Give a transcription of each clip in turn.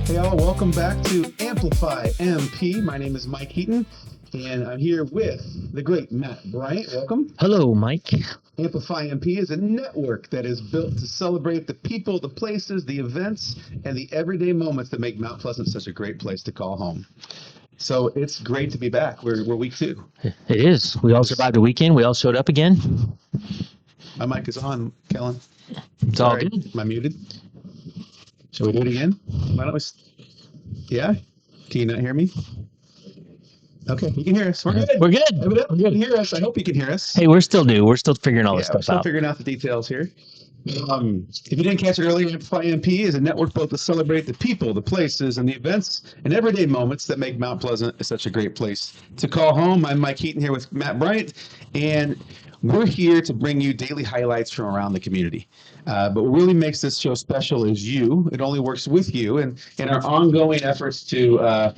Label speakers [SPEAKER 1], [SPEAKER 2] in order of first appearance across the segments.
[SPEAKER 1] Hey all, welcome back to Amplify MP. My name is Mike Heaton, and I'm here with the great Matt Bryant. Welcome.
[SPEAKER 2] Hello, Mike.
[SPEAKER 1] Amplify MP is a network that is built to celebrate the people, the places, the events, and the everyday moments that make Mount Pleasant such a great place to call home. So it's great to be back. We're week 2.
[SPEAKER 2] It is. We all survived the weekend. We all showed up again.
[SPEAKER 1] My mic is on, Kellen.
[SPEAKER 2] It's all good.
[SPEAKER 1] Am I muted? Shall we do it again? Why don't we? Yeah? Can you not hear me? Okay, you can hear us. We're good.
[SPEAKER 2] We're good.
[SPEAKER 1] Evidently, you can hear us. I hope you can hear us.
[SPEAKER 2] Hey, we're still new. We're still figuring all this
[SPEAKER 1] We're
[SPEAKER 2] stuff
[SPEAKER 1] still
[SPEAKER 2] out.
[SPEAKER 1] figuring out the details here. If you didn't catch it earlier, Amplify MP is a network built to celebrate the people, the places, and the events and everyday moments that make Mount Pleasant such a great place to call home. I'm Mike Heaton here with Matt Bryant, and we're here to bring you daily highlights from around the community. But what really makes this show special is you. It only works with you, and in our ongoing efforts to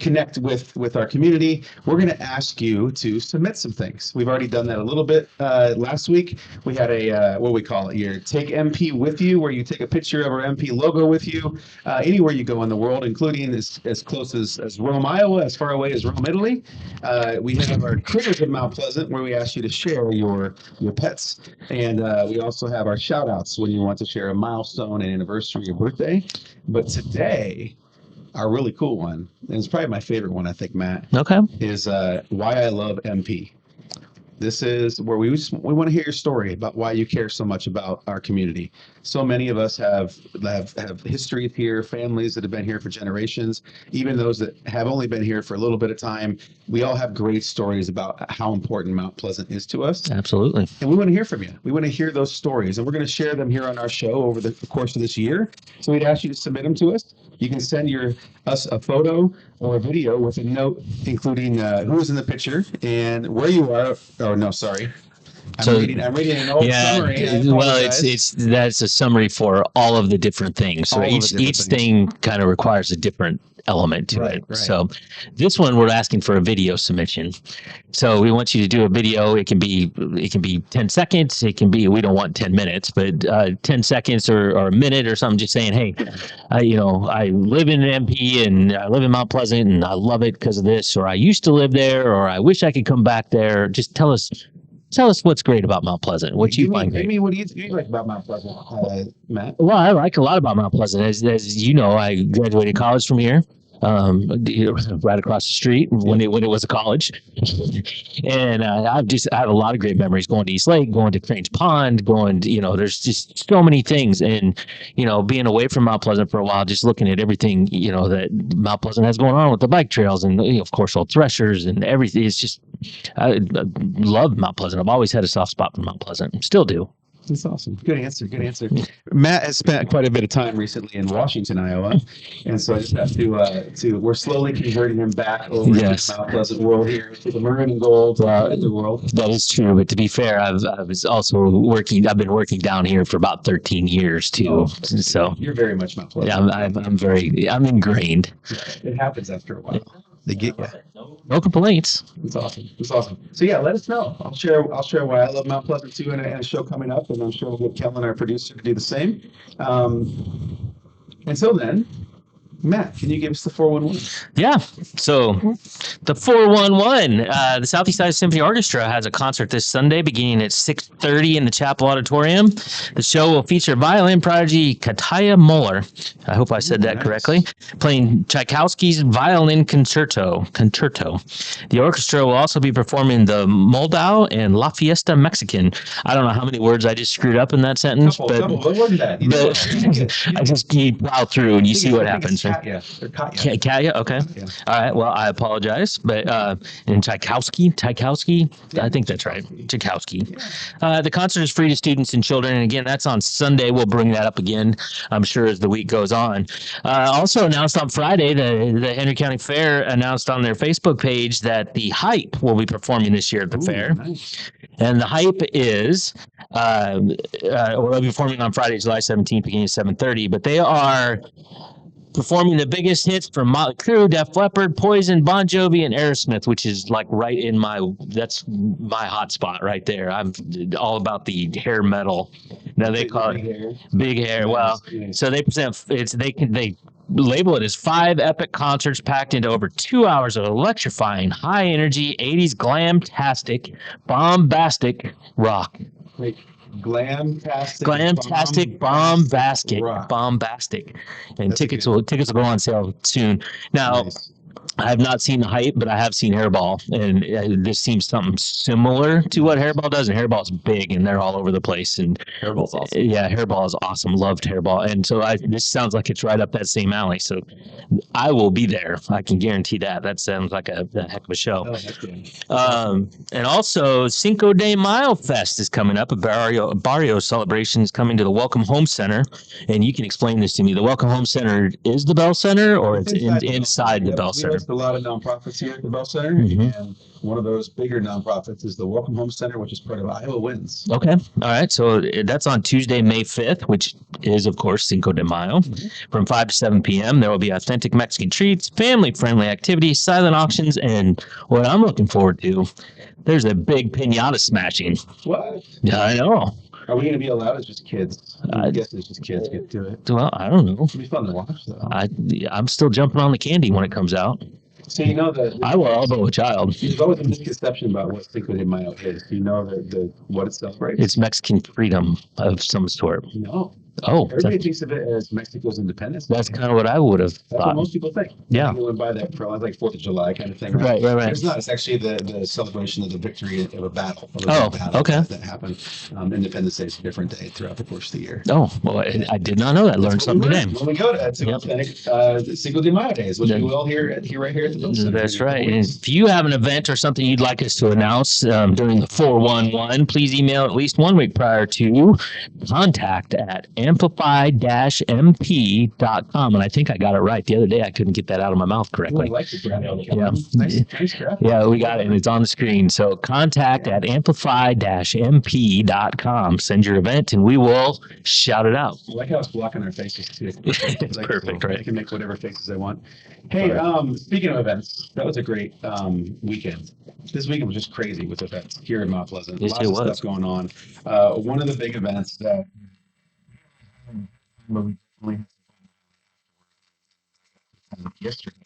[SPEAKER 1] connect with our community, we're going to ask you to submit some things. We've already done that a little bit last week. We had a what we call it here, Take MP with you, where you take a picture of our MP logo with you anywhere you go in the world, including as close as Rome, Iowa, as far away as Rome, Italy. We have our Critters of Mount Pleasant, where we ask you to share your pets, and we also have our shout outs when you want to share a milestone, an anniversary, or birthday. But today, our really cool one, and it's probably my favorite one, I think, Matt,
[SPEAKER 2] Okay.
[SPEAKER 1] is why I love MP. This is where we want to hear your story about why you care so much about our community. So many of us have history here, families that have been here for generations, even those that have only been here for a little bit of time. We all have great stories about how important Mount Pleasant is to us.
[SPEAKER 2] Absolutely.
[SPEAKER 1] And we want to hear from you. We want to hear those stories, and we're going to share them here on our show over the course of this year. So we'd ask you to submit them to us. You can send us a photo or a video with a note including who's in the picture and where you are. Oh no, sorry. I'm reading an old summary.
[SPEAKER 2] Well, that's a summary for all of the different things. So each thing kind of requires a different element to it. Right. So this one, we're asking for a video submission. So we want you to do a video. It can be 10 seconds. It can be, we don't want 10 minutes, but 10 seconds or a minute or something, just saying, hey, I live in MP and I live in Mount Pleasant and I love it because of this, or I used to live there, or I wish I could come back there. Just tell us what's great about Mount Pleasant. What you find great.
[SPEAKER 1] What do you like about Mount Pleasant, Matt?
[SPEAKER 2] Well, I like a lot about Mount Pleasant. As you know, I graduated college from here, right across the street when it was a college, and I have a lot of great memories going to East Lake, going to Cranes Pond, there's just so many things, and being away from Mount Pleasant for a while, just looking at everything that Mount Pleasant has going on with the bike trails and of course old threshers and everything. It's just I love Mount Pleasant. I've always had a soft spot for Mount Pleasant. Still do.
[SPEAKER 1] That's awesome. Good answer. Matt has spent quite a bit of time recently in Washington, Iowa, and so I just have to we're slowly converting him back over to the Mount Pleasant world here, to the maroon and gold world.
[SPEAKER 2] That is true, but to be fair, I've been working down here for about 13 years too. So
[SPEAKER 1] you're very much Mount Pleasant.
[SPEAKER 2] Yeah, I'm ingrained.
[SPEAKER 1] It happens after a while. They get you.
[SPEAKER 2] No complaints.
[SPEAKER 1] It's awesome. So yeah, let us know. I'll share why I love Mount Pleasant too in a show coming up, and I'm sure we'll get Kellen, our producer, to do the same. Until then, Matt, can you give us the 411?
[SPEAKER 2] Yeah. So the 411, the Southeast Iowa Symphony Orchestra has a concert this Sunday beginning at 6:30 in the Chapel Auditorium. The show will feature violin prodigy Kataya Moeller. I hope I said that correctly. Playing Tchaikovsky's Violin Concerto. The orchestra will also be performing the Moldau and La Fiesta Mexican. I don't know how many words I just screwed up in that sentence, but
[SPEAKER 1] what was that?
[SPEAKER 2] I just plow through and you see what happens. Katya. Okay.
[SPEAKER 1] Yeah.
[SPEAKER 2] All right. Well, I apologize, but in Tchaikovsky, I think that's right. Tchaikovsky. The concert is free to students and children, and again, that's on Sunday. We'll bring that up again, I'm sure, as the week goes on. Also announced on Friday, the Henry County Fair announced on their Facebook page that the Hype will be performing this year at the fair.
[SPEAKER 1] Nice.
[SPEAKER 2] And the Hype is will be performing on Friday, July 17th, beginning at 7:30. But they are performing the biggest hits from Motley Crue, Def Leppard, Poison, Bon Jovi, and Aerosmith, which is like right in that's my hot spot right there. I'm all about the hair metal. Now they call it big hair. Well, so they present they label it as 5 epic concerts packed into over 2 hours of electrifying, high-energy, 80s glam-tastic, bombastic rock.
[SPEAKER 1] Wait, glam-tastic,
[SPEAKER 2] bombastic. And tickets will go on sale soon. Now, nice. I have not seen the hype, but I have seen Hairball, and this seems something similar to what Hairball does. And Hairball's big, and they're all over the place. And
[SPEAKER 1] Hairball's awesome.
[SPEAKER 2] Yeah, Hairball is awesome. Loved Hairball, and so this sounds like it's right up that same alley. So I will be there. I can guarantee that. That sounds like a heck of a show. And also Cinco de Mayo Fest is coming up. A barrio celebration is coming to the Welcome Home Center, and you can explain this to me. The Welcome Home Center is the Bell Center, or it's inside the Bell Center?
[SPEAKER 1] A lot of nonprofits here at the Bell Center, and one of those bigger nonprofits is the Welcome Home Center, which is part of Iowa Wins.
[SPEAKER 2] Okay. All right. So that's on Tuesday, May 5th, which is, of course, Cinco de Mayo. From 5 to 7 p.m., there will be authentic Mexican treats, family-friendly activities, silent auctions, and what I'm looking forward to, there's a big piñata smashing.
[SPEAKER 1] What?
[SPEAKER 2] Yeah, I know.
[SPEAKER 1] Are we going to be allowed as just kids? I guess it's just kids get to it.
[SPEAKER 2] Well, I don't know.
[SPEAKER 1] It'll be fun to watch, though.
[SPEAKER 2] I'm still jumping on the candy when it comes out.
[SPEAKER 1] So you know that
[SPEAKER 2] I will elbow a child.
[SPEAKER 1] There's always a misconception about what Cinco de Mayo is. Do you know what it celebrates?
[SPEAKER 2] It's Mexican freedom of some sort.
[SPEAKER 1] No.
[SPEAKER 2] Oh,
[SPEAKER 1] everybody thinks of it as Mexico's independence.
[SPEAKER 2] That's kind of what I would have thought.
[SPEAKER 1] That's what most people think.
[SPEAKER 2] Yeah.
[SPEAKER 1] People would buy that for like 4th of July kind of thing.
[SPEAKER 2] Right.
[SPEAKER 1] It's not. It's actually the celebration of the victory of a battle.
[SPEAKER 2] Okay.
[SPEAKER 1] That happened. Independence Day is a different day throughout the course of the year.
[SPEAKER 2] Oh, well, I did not know that. Learned something today.
[SPEAKER 1] When we go to Cinco de Mayo days, which we will here right here at the Bell Center.
[SPEAKER 2] That's right. And if you have an event or something you'd like us to announce during the 411, please email at least 1 week prior to contact@amplify-mp.com. And I think I got it right. The other day I couldn't get that out of my mouth correctly.
[SPEAKER 1] I like the graphic.
[SPEAKER 2] Yeah.
[SPEAKER 1] Nice graphic.
[SPEAKER 2] Yeah, we got it, and it's on the screen. So contact@amplify-mp.com. Send your event, and we will shout it out.
[SPEAKER 1] I like how it's blocking our faces, too.
[SPEAKER 2] It's like, perfect, right?
[SPEAKER 1] I can make whatever faces I want. Hey, speaking of events, that was a great weekend. This weekend was just crazy with events here in Mount Pleasant.
[SPEAKER 2] Yes,
[SPEAKER 1] Lots of stuff going on. One of the big events that yesterday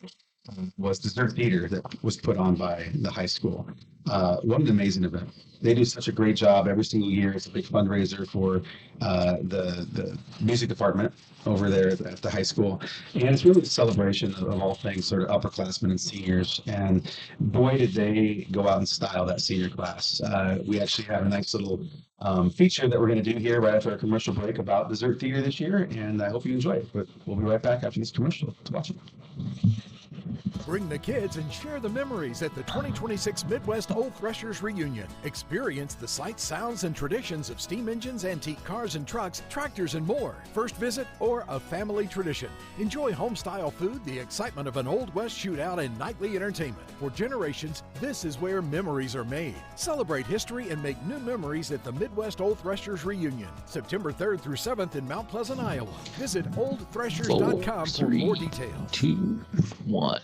[SPEAKER 1] was dessert theater that was put on by the high school. What an amazing event. They do such a great job every single year. It's a big fundraiser for the music department over there at the high school. And it's really a celebration of all things sort of upperclassmen and seniors. And boy, did they go out and style that senior class. We actually have a nice little feature that we're going to do here right after our commercial break about dessert theater this year. And I hope you enjoy it. But we'll be right back after this commercial to watch it.
[SPEAKER 3] Bring the kids and share the memories at the 2026 Midwest Old Threshers Reunion. Experience the sights, sounds, and traditions of steam engines, antique cars and trucks, tractors, and more. First visit or a family tradition. Enjoy home-style food, the excitement of an Old West shootout, and nightly entertainment. For generations, this is where memories are made. Celebrate history and make new memories at the Midwest Old Threshers Reunion. September 3rd through 7th in Mount Pleasant, Iowa. Visit oldthreshers.com for more details.
[SPEAKER 2] 2, 1.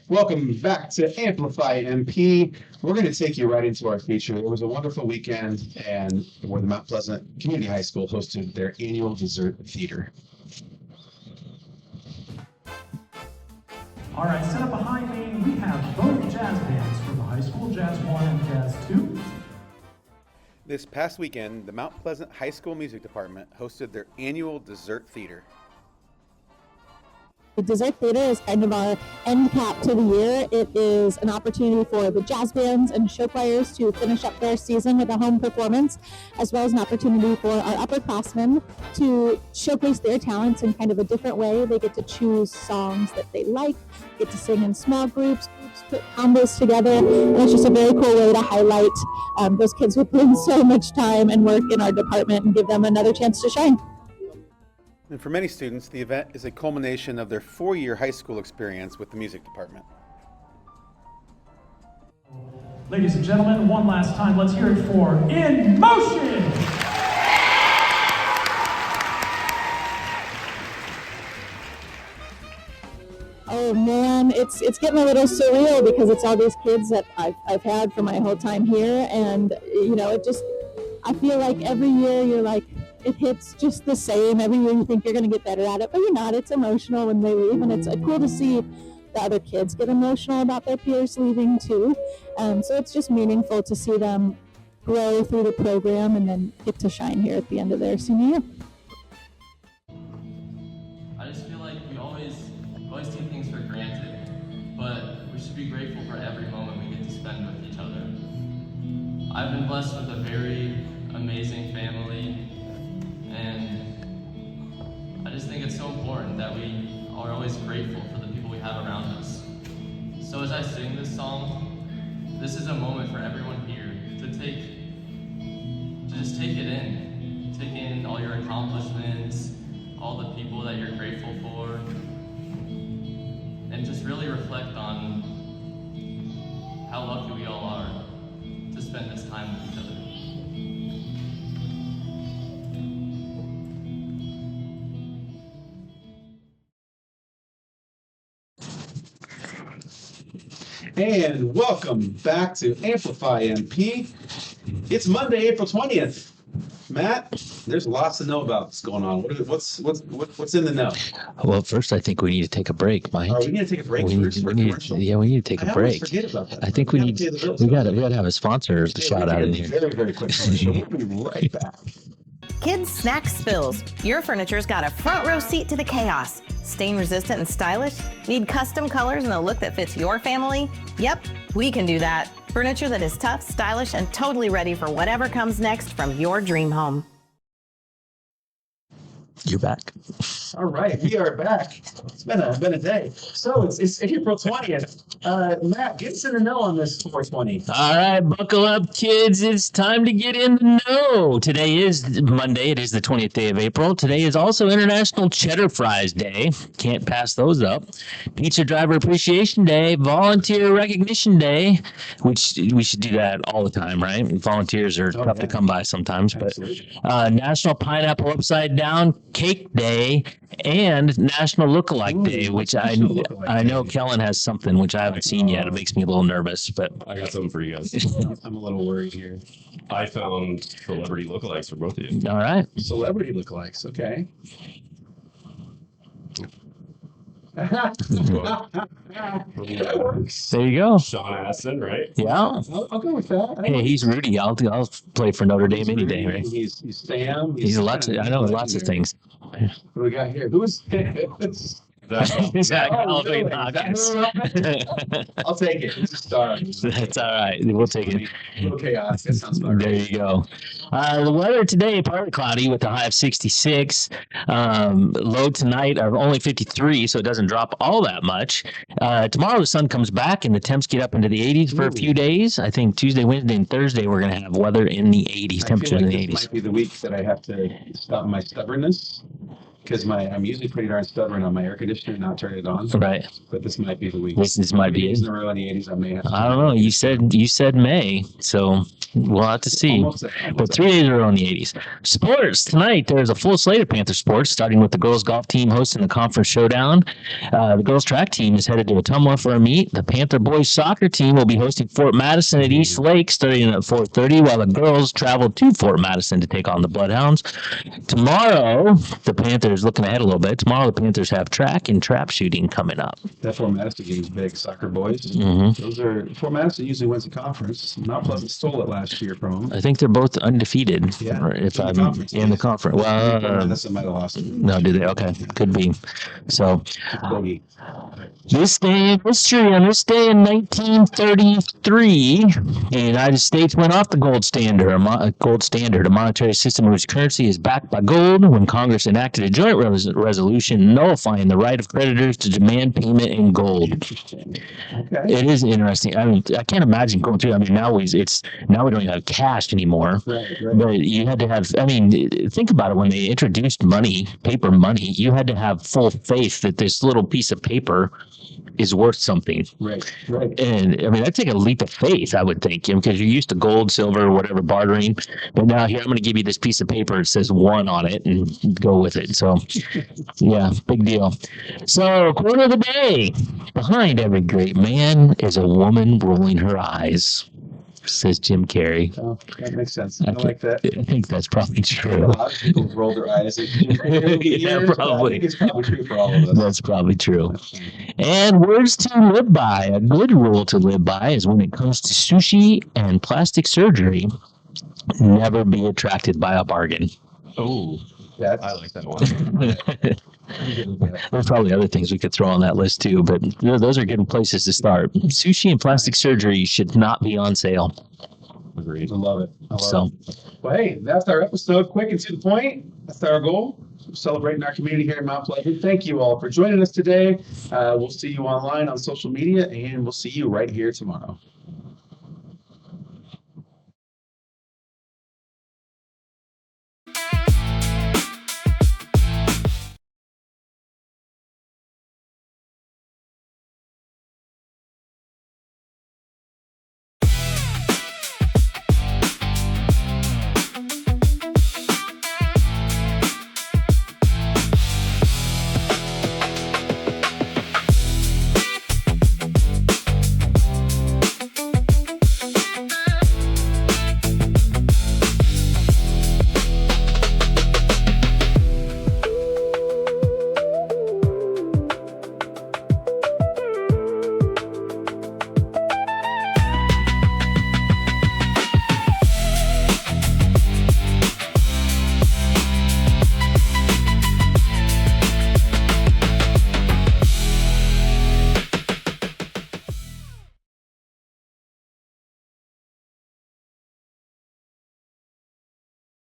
[SPEAKER 1] Welcome back to Amplify MP. We're going to take you right into our feature. It was a wonderful weekend, and where the Mount Pleasant Community High School hosted their annual dessert theater.
[SPEAKER 4] All right, set up behind me, we have both jazz bands from the high school, Jazz 1 and Jazz 2.
[SPEAKER 5] This past weekend, the Mount Pleasant High School Music Department hosted their annual dessert theater.
[SPEAKER 6] The dessert theater is kind of our end cap to the year. It is an opportunity for the jazz bands and show choirs to finish up their season with a home performance, as well as an opportunity for our upperclassmen to showcase their talents in kind of a different way. They get to choose songs that they like, get to sing in small groups, put combos together, and it's just a very cool way to highlight those kids who put in so much time and work in our department and give them another chance to shine.
[SPEAKER 5] And for many students, the event is a culmination of their 4-year high school experience with the music department.
[SPEAKER 4] Ladies and gentlemen, one last time, let's hear it for In Motion!
[SPEAKER 6] Oh man, it's getting a little surreal because it's all these kids that I've had for my whole time here, and you know, I feel like every year you're like, it hits just the same. Every year you think you're going to get better at it, but you're not. It's emotional when they leave, and it's cool to see the other kids get emotional about their peers leaving too. So it's just meaningful to see them grow through the program and then get to shine here at the end of their senior year.
[SPEAKER 7] I just feel like we always take things for granted, but we should be grateful for every moment we get to spend with each other. I've been blessed with a very amazing family, and I just think it's so important that we are always grateful for the people we have around us. So as I sing this song, this is a moment for everyone here to just take it in. Take in all your accomplishments, all the people that you're grateful for, and just really reflect on how lucky we all are to spend this time with each other.
[SPEAKER 1] And welcome back to Amplify MP. It's Monday, April 20th. Matt, there's lots to know about what's going on. What's in the know?
[SPEAKER 2] Well, first, I think we need to take a break, Mike.
[SPEAKER 1] Are we going to take a break first?
[SPEAKER 2] We need to take a break.
[SPEAKER 1] I forget about that.
[SPEAKER 2] I think we got to have a sponsor to shout out in here.
[SPEAKER 1] Very, very quick. We'll be right back.
[SPEAKER 8] Kids Snack Spills. Your furniture's got a front row seat to the chaos. Stain resistant and stylish? Need custom colors and a look that fits your family? Yep, we can do that. Furniture that is tough, stylish, and totally ready for whatever comes next from your dream home.
[SPEAKER 2] You're back.
[SPEAKER 1] All right, we are back. It's been a day. So it's April 20th. Matt, get us in the know on this 420.
[SPEAKER 2] All right, buckle up, kids. It's time to get in the know. Today is Monday. It is the 20th day of April. Today is also International Cheddar Fries Day. Can't pass those up. Pizza Driver Appreciation Day. Volunteer Recognition Day, which we should do that all the time, right? Volunteers are tough to come by sometimes.
[SPEAKER 1] Absolutely.
[SPEAKER 2] But National Pineapple Upside Down Cake Day and National Lookalike Day, which I know Kellen has something which I haven't seen yet. It makes me a little nervous, but
[SPEAKER 9] I got something for you guys.
[SPEAKER 1] I'm a little worried here.
[SPEAKER 9] I found celebrity lookalikes for both of you.
[SPEAKER 2] all right.
[SPEAKER 1] Celebrity lookalikes, okay. That works.
[SPEAKER 2] There you go.
[SPEAKER 9] Sean Astin, right?
[SPEAKER 2] Yeah.
[SPEAKER 1] I'll go with that.
[SPEAKER 2] Hey, he's Rudy. I'll play for Notre Dame any day, right?
[SPEAKER 1] He's Sam.
[SPEAKER 2] He's lots of, I know lots of things.
[SPEAKER 1] What do we got here? Who's
[SPEAKER 2] Zach
[SPEAKER 1] Oh, really?
[SPEAKER 2] Galifianakis.
[SPEAKER 1] I'll take it. He's a star.
[SPEAKER 2] That's all right. We'll take it.
[SPEAKER 1] Okay, that sounds about
[SPEAKER 2] There
[SPEAKER 1] right.
[SPEAKER 2] you go. The weather today, partly cloudy with a high of 66. Low tonight are only 53, so it doesn't drop all that much. Tomorrow the sun comes back and the temps get up into the 80s for a few days. I think Tuesday, Wednesday, and Thursday we're going to have weather in the 80s, temperature in the 80s.
[SPEAKER 1] This might be the week that I have to stop my stubbornness. Because I'm usually pretty darn stubborn on my air conditioner, not turn it on.
[SPEAKER 2] Right.
[SPEAKER 1] But this might be the week.
[SPEAKER 2] This might be it.
[SPEAKER 1] In a row in the 80s, I may have to.
[SPEAKER 2] I don't know. You said May, so we'll have to see. But 3 days are on the 80s. Sports tonight. There's a full slate of Panther sports, starting with the girls golf team hosting the conference showdown. The girls track team is headed to Ottumwa for a meet. The Panther boys soccer team will be hosting Fort Madison at East Lake starting at 4:30, while the girls travel to Fort Madison to take on the Bloodhounds. Tomorrow, the Panthers, looking ahead a little bit, tomorrow the Panthers have track and trap shooting coming up.
[SPEAKER 1] That Fort Madison game is big. Soccer boys.
[SPEAKER 2] Mm-hmm.
[SPEAKER 1] Those are Fort Madison usually wins the conference. Mount Pleasant stole it last year from them.
[SPEAKER 2] I think they're both undefeated.
[SPEAKER 1] Yeah.
[SPEAKER 2] If
[SPEAKER 1] In the
[SPEAKER 2] I'm
[SPEAKER 1] conference.
[SPEAKER 2] in the conference. Well,
[SPEAKER 1] Madison might have lost it.
[SPEAKER 2] no, do they? Okay, could be. So,
[SPEAKER 1] Bogey.
[SPEAKER 2] this day in history, on this day in 1933, the United States went off the gold standard. A monetary system whose currency is backed by gold. When Congress enacted a joint resolution nullifying the right of creditors to demand payment in gold.
[SPEAKER 1] Interesting. Okay.
[SPEAKER 2] It is interesting. I mean, I can't imagine going through. I mean, now we don't even have cash anymore.
[SPEAKER 1] Right.
[SPEAKER 2] But you had to have, I mean, think about it. When they introduced money, paper money, you had to have full faith that this little piece of paper is worth something.
[SPEAKER 1] Right.
[SPEAKER 2] And I mean, that'd take a leap of faith, I would think, because you're used to gold, silver, whatever, bartering. But now here, I'm going to give you this piece of paper. It says 1 on it and go with it. So, yeah, big deal. So, quote of the day: behind every great man is a woman rolling her eyes. says Jim Carrey.
[SPEAKER 1] Oh, that makes sense. I like that.
[SPEAKER 2] I think that's probably
[SPEAKER 1] A
[SPEAKER 2] true.
[SPEAKER 1] lot of people roll their eyes at Jim Carrey over the
[SPEAKER 2] Yeah,
[SPEAKER 1] years, but I
[SPEAKER 2] probably.
[SPEAKER 1] think it's probably true for all of us.
[SPEAKER 2] That's probably true. And words to live by. A good rule to live by is when it comes to sushi and plastic surgery, never be attracted by a bargain.
[SPEAKER 9] Oh,
[SPEAKER 1] That's,
[SPEAKER 9] I like that one.
[SPEAKER 2] There's probably other things we could throw on that list too, but those are good places to start. Sushi and plastic surgery should not be on sale.
[SPEAKER 9] Agreed.
[SPEAKER 1] I love it. I love
[SPEAKER 2] So,
[SPEAKER 1] it. Well, hey, that's our episode. Quick and to the point. That's our goal. Celebrating our community here in Mount Pleasant. Thank you all for joining us today. We'll see you online on social media, and we'll see you right here tomorrow.